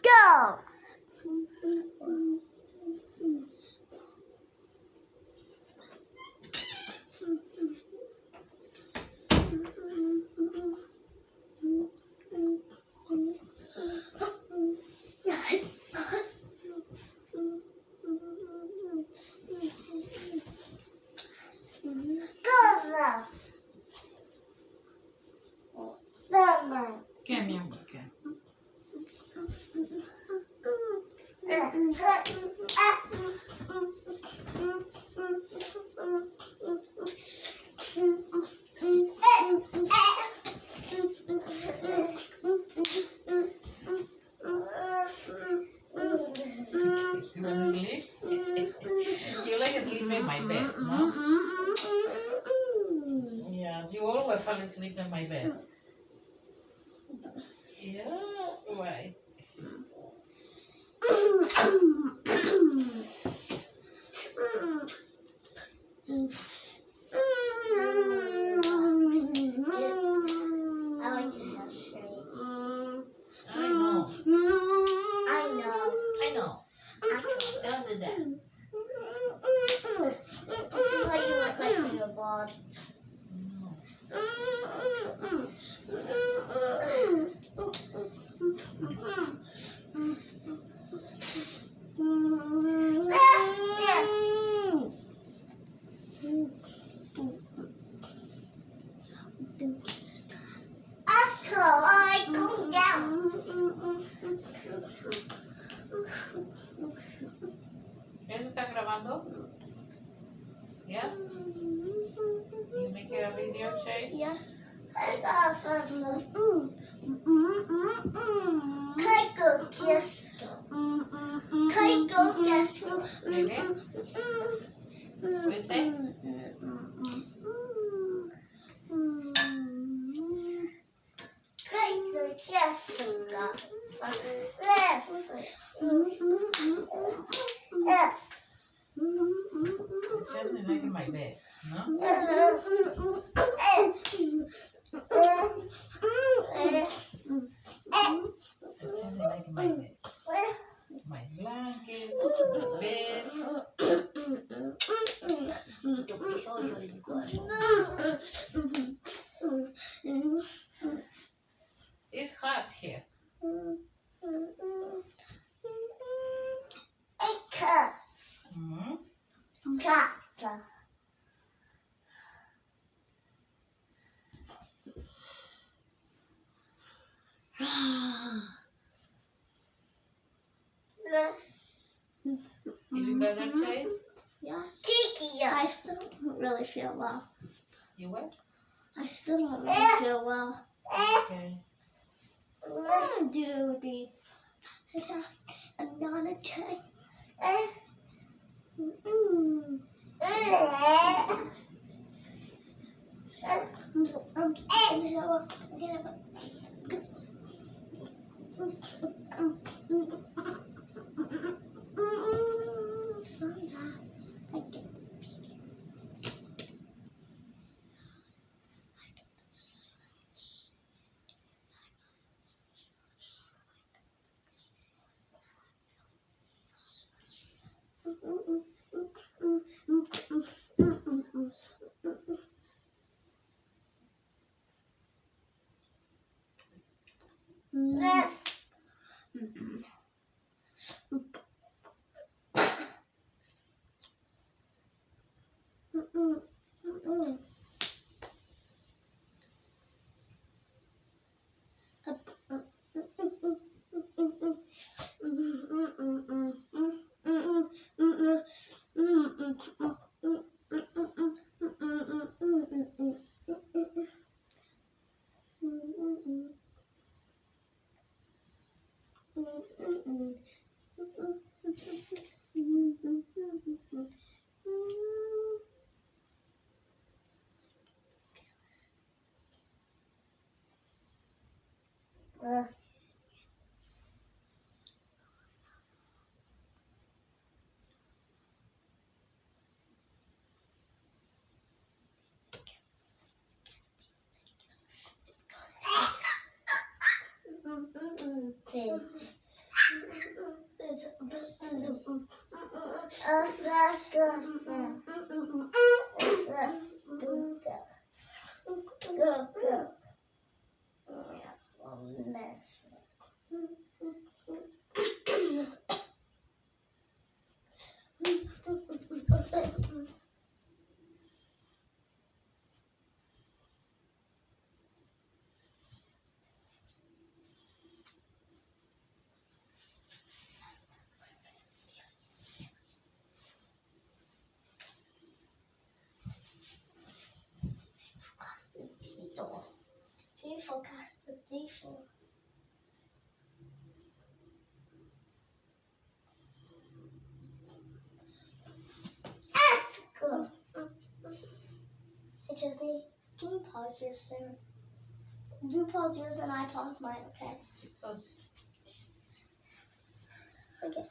Go. ¿Qué, mi amor? ¿Qué? You want to sleep? You like to sleep in my bed, no? Yes, you always fall asleep in my bed. Yeah, why? I like to have straight. I know. I know. I know. Don't do that. This is what you look like when you're bald. Go down. ¿Eso está grabando? Yes? You make a video, Chase? Yes. Go kiss. Go kiss. Okay. What is it? Go kiss. She doesn't like in my bed, no? She doesn't like in my bed. My blanket, my bed. It's hot here. Mm-hmm. You better, Chase? Yes. I still don't really feel well. You what? I still don't really feel well. Okay. I'm gonna do the another check. Excuse me, can you pause yours soon? You pause yours and I pause mine, okay? Pause. Okay.